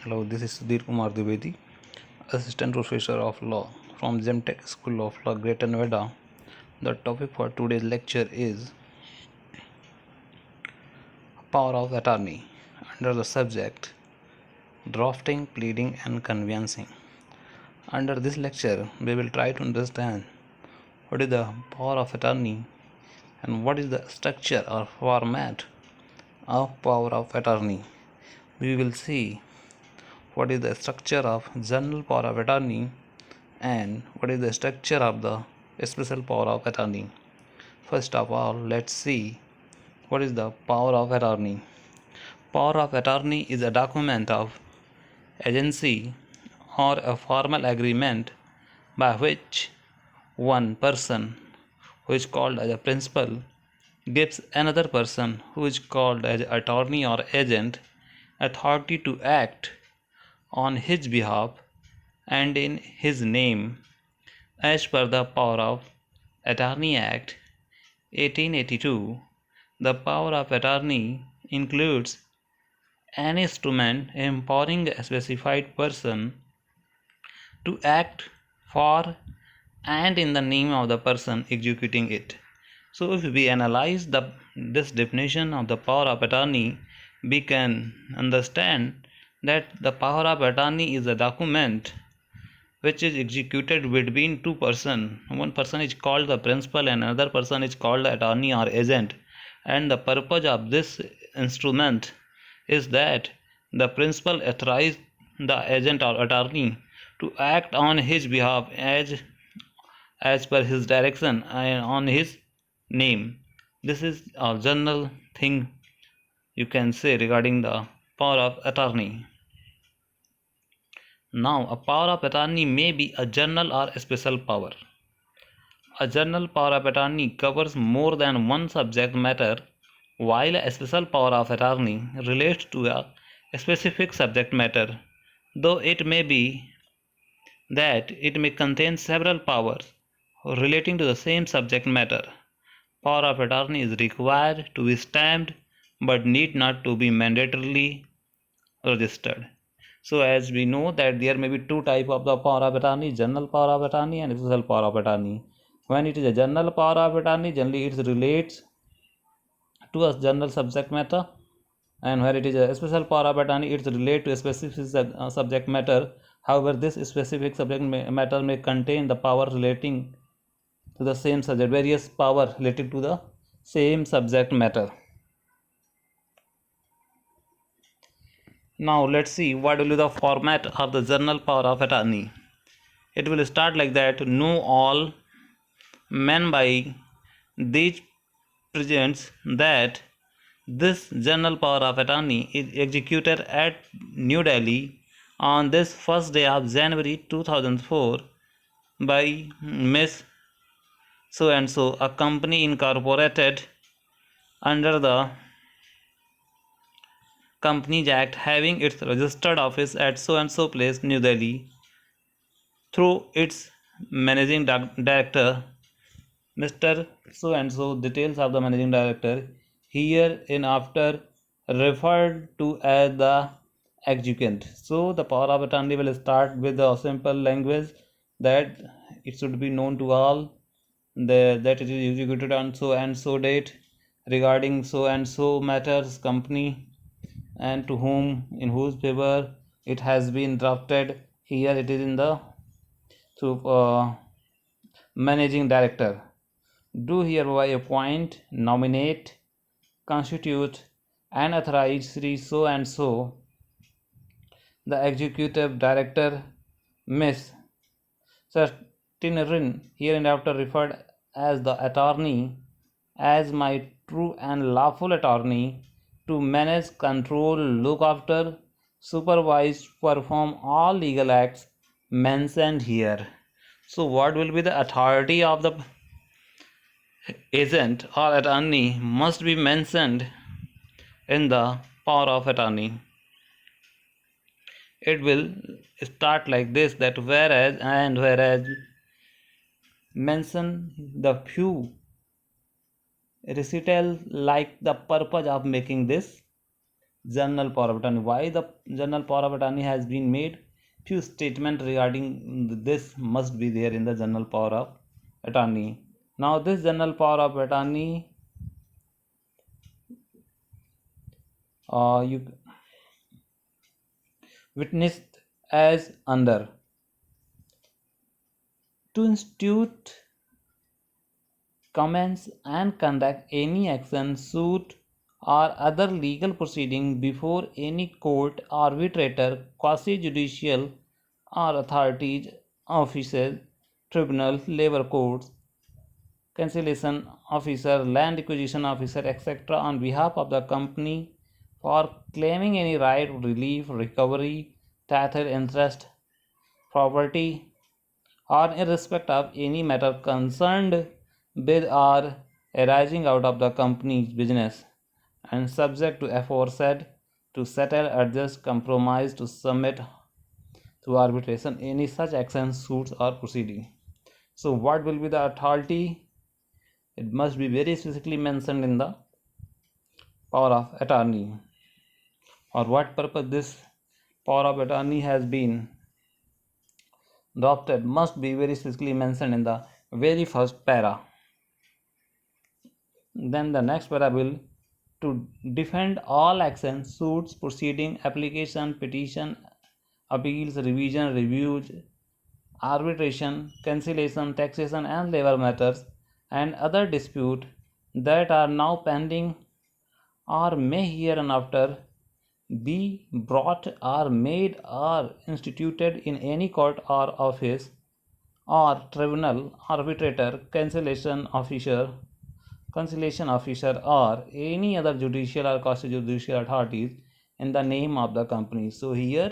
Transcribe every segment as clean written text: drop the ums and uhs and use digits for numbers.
Hello, this is Sudhir Kumar Dwivedi, Assistant Professor of Law from Zemtech School of Law, Greater Noida. The topic for today's lecture is Power of Attorney under the subject Drafting, Pleading and Conveyancing. Under this lecture, we will try to understand what is the power of attorney and what is the structure or format of power of attorney. We will see what is the structure of general power of attorney and what is the structure of the special power of attorney. First of all, let's see what is the power of attorney. Power of attorney is a document of agency or a formal agreement by which one person who is called as a principal gives another person who is called as attorney or agent authority to act on his behalf and in his name as per the Power of Attorney Act 1882. The power of attorney includes an instrument empowering a specified person to act for and in the name of the person executing it. So if we analyze this definition of the power of attorney, we can understand that the power of attorney is a document which is executed between two persons. One person is called the principal and another person is called the attorney or agent. And the purpose of this instrument is that the principal authorizes the agent or attorney to act on his behalf as per his direction and on his name. This is a general thing you can say regarding the power of attorney. Now, a power of attorney may be a general or a special power. A general power of attorney covers more than one subject matter, while a special power of attorney relates to a specific subject matter, though it may be that it may contain several powers relating to the same subject matter. Power of attorney is required to be stamped but need not to be mandatorily registered. So as we know that there may be two type of the power of attorney, general power of attorney and special power of attorney. When it is a general power of attorney, generally it relates to a general subject matter, and where it is a special power of attorney, it relates to a specific subject matter. However, this specific subject matter may contain the power relating to the same subject, various power related to the same subject matter. Now let's see what will be the format of the general power of attorney. It will start like that: know all men by these presents that this general power of attorney is executed at New Delhi on this first day of January 2004 by Miss So and so, a company incorporated under the Companies Act, having its registered office at so and so place, New Delhi, through its managing director, Mr. So and so. Details of the managing director hereinafter referred to as the executant. So the power of attorney will start with the simple language that it should be known to all that it is executed on so and so date regarding so and so matters company, and to whom in whose favor it has been drafted. Here it is in the through managing director. Do hereby appoint, nominate, constitute and authorize Sri so and so, the executive director, Miss Certinerin, hereinafter referred as the attorney, as my true and lawful attorney, to manage, control, look after, supervise, perform all legal acts mentioned here. So, what will be the authority of the agent or attorney must be mentioned in the power of attorney. It will start like this: that whereas and whereas mention the few recital like the purpose of making this general power of attorney. Why the general power of attorney has been made? Few statements regarding this must be there in the general power of attorney. Now this general power of attorney, you witnessed as under: to institute, commence and conduct any action, suit or other legal proceeding before any court, arbitrator, quasi-judicial or authorities, offices, tribunal, labor courts, cancellation officer, land acquisition officer, etc., on behalf of the company for claiming any right, relief, recovery, title, interest, property, or in respect of any matter concerned with or arising out of the company's business, and subject to aforesaid, to settle, adjust, compromise, to submit to arbitration any such action, suits, or proceeding. So, what will be the authority? It must be very specifically mentioned in the power of attorney. For what purpose this power of attorney has been adopted must be very specifically mentioned in the very first para. Then the next para will to defend all actions, suits, proceeding, application, petition, appeals, revision, reviews, arbitration, cancellation, taxation and labor matters and other dispute that are now pending or may hereinafter be brought or made or instituted in any court or office or tribunal, arbitrator, conciliation officer or any other judicial or quasi-judicial authorities in the name of the company. So here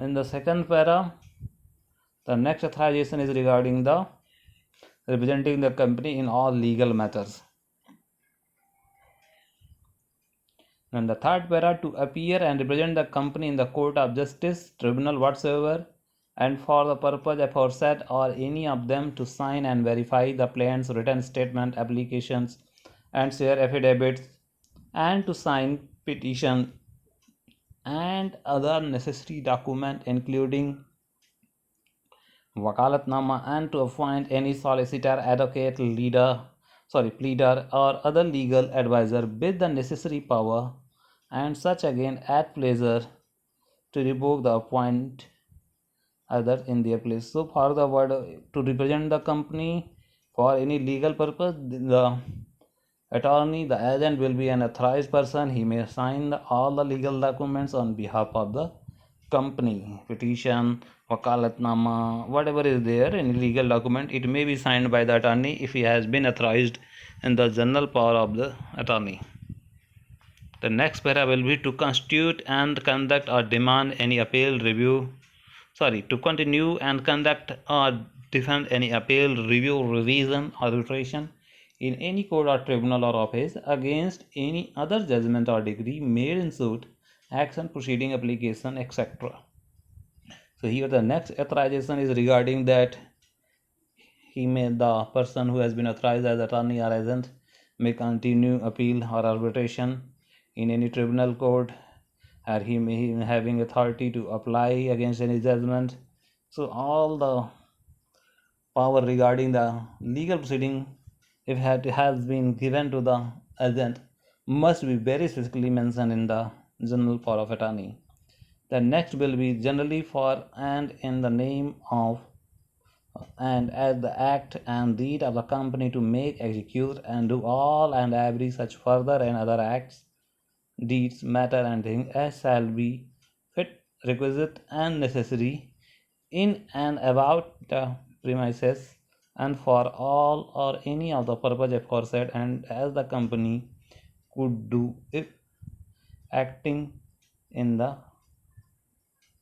in the second para, the next authorization is regarding the representing the company in all legal matters. And the third para, to appear and represent the company in the court of justice, tribunal whatsoever, and for the purpose aforesaid or any of them to sign and verify the plaintiff's written statement, applications, and share affidavits, and to sign petition and other necessary document including wakalatnama, and to appoint any solicitor, advocate, pleader or other legal advisor with the necessary power and such again at pleasure to revoke the appoint others in their place. So for the word to represent the company for any legal purpose, the attorney, the agent will be an authorized person. He may sign all the legal documents on behalf of the company, petition, wakalatnama, whatever is there, any legal document, it may be signed by the attorney if he has been authorized in the general power of the attorney. The next para will be to constitute and conduct or demand any appeal, to continue and conduct or defend any appeal, review, revision, arbitration in any court or tribunal or office against any other judgment or decree made in suit, action, proceeding, application, etc. So here the next authorization is regarding that the person who has been authorized as attorney or agent may continue appeal or arbitration in any tribunal court, or he may having authority to apply against any judgment. So all the power regarding the legal proceeding, if it has been given to the agent, must be very specifically mentioned in the general power of attorney. The next will be generally for and in the name of and as the act and deed of the company to make, execute, and do all and every such further and other acts, deeds, matter, and things as shall be fit, requisite, and necessary in and about the premises and for all or any of the purpose aforesaid, and as the company could do if acting in the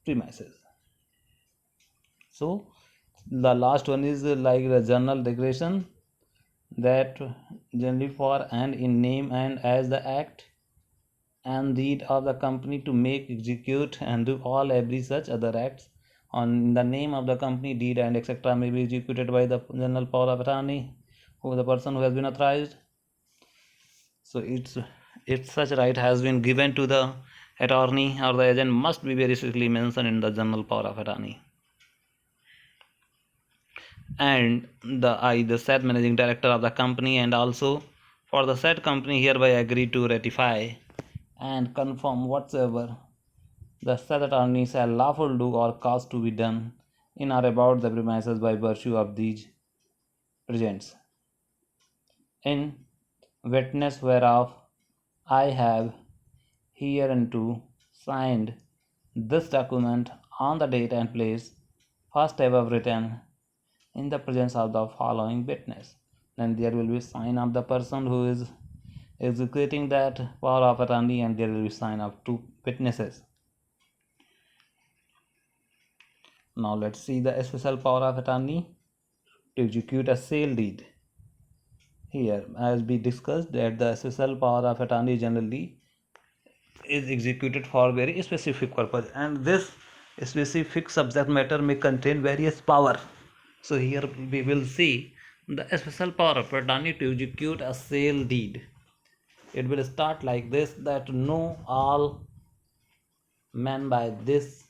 premises. So the last one is like the general declaration that generally for and in name and as the act and deed of the company to make, execute, and do all every such other acts on the name of the company, deed and etc. may be executed by the general power of attorney, who the person who has been authorized. So it's if such right has been given to the attorney or the agent, must be very strictly mentioned in the general power of attorney. And the said managing director of the company, and also for the said company, hereby agree to ratify and confirm whatsoever the said attorney shall lawful do or cause to be done in or about the premises by virtue of these presents. In witness whereof I have hereunto signed this document on the date and place first above written in the presence of the following witness. Then there will be sign of the person who is executing that power of attorney, and there will be sign of two witnesses. Now let's see the special power of attorney to execute a sale deed. Here, as we discussed, that the special power of attorney generally is executed for very specific purpose, and this specific subject matter may contain various power. So here we will see the special power of attorney to execute a sale deed. It will start like this: that know all men by these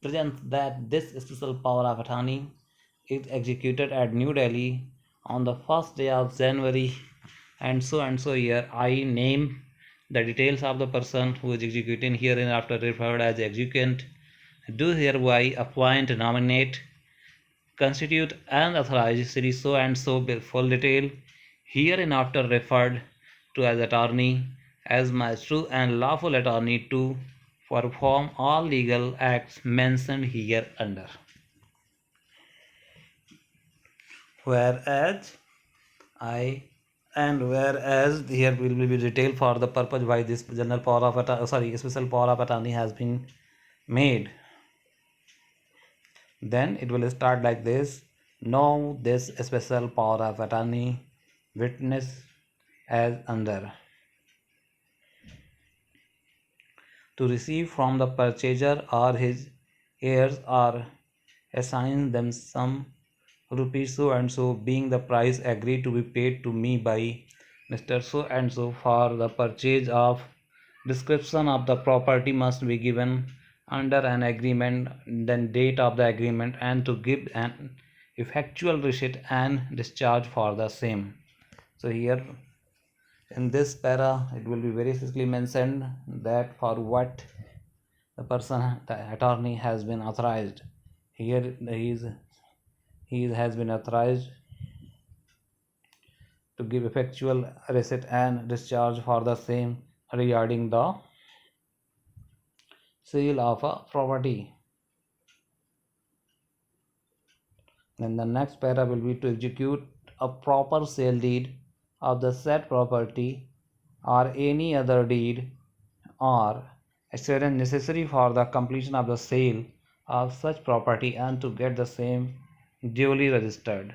present that this special power of attorney is executed at New Delhi on the first day of January and so year. I name the details of the person who is executing, hereinafter referred as executant, do hereby appoint, nominate, constitute and authorize Sri so and so full detail, hereinafter referred to as attorney, as my true and lawful attorney, to perform all legal acts mentioned hereunder. Whereas here will be detailed for the purpose why this general power of special power of attorney has been made. Then it will start like this: know this special power of attorney, witness as under, to receive from the purchaser or his heirs or assign them some rupees so and so, being the price agreed to be paid to me by Mr. So and so for the purchase of. Description of the property must be given under an agreement, then date of the agreement, and to give an effectual receipt and discharge for the same. So here in this para it will be very strictly mentioned that for what the person, the attorney, has been authorized. Here he has been authorized to give effectual receipt and discharge for the same regarding the sale of a property. Then the next para will be to execute a proper sale deed of the said property or any other deed or assurance necessary for the completion of the sale of such property and to get the same duly registered.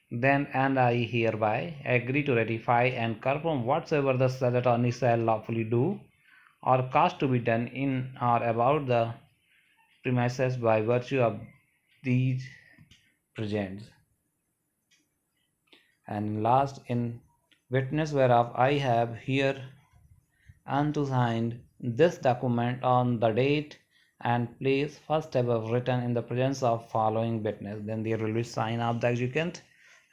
Then and I hereby agree to ratify and confirm whatsoever the said attorney shall lawfully do or cause to be done in or about the premises by virtue of these presents. And last, in witness whereof I have here unto signed this document on the date and place first above written in the presence of following witness. Then there will be sign of the executant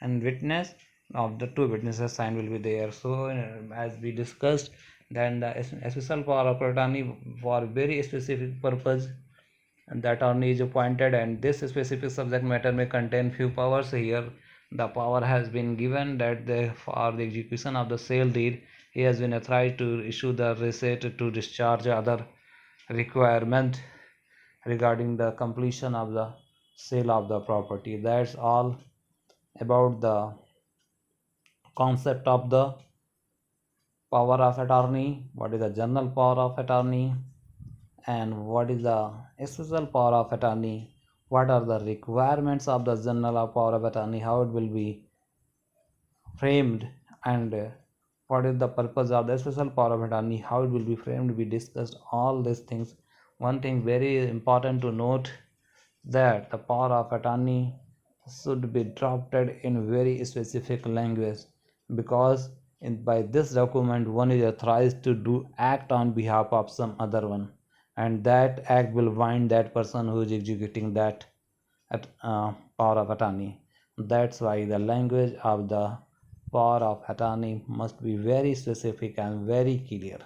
and witness of the two witnesses, sign will be there. So as we discussed, then the special power of attorney for very specific purpose, and the attorney is appointed, and this specific subject matter may contain few powers. Here the power has been given that for the execution of the sale deed he has been authorized to issue the receipt to discharge other requirement regarding the completion of the sale of the property. That's all about the concept of the power of attorney, what is the general power of attorney, and what is the special power of attorney, what are the requirements of the general power of attorney, how it will be framed, and what is the purpose of the special power of attorney, how it will be framed. We discussed all these things. One thing very important to note, that the power of attorney should be drafted in very specific language, because by this document, one is authorized to do act on behalf of some other one, and that act will bind that person who is executing that power of attorney. That's why the language of the power of attorney must be very specific and very clear.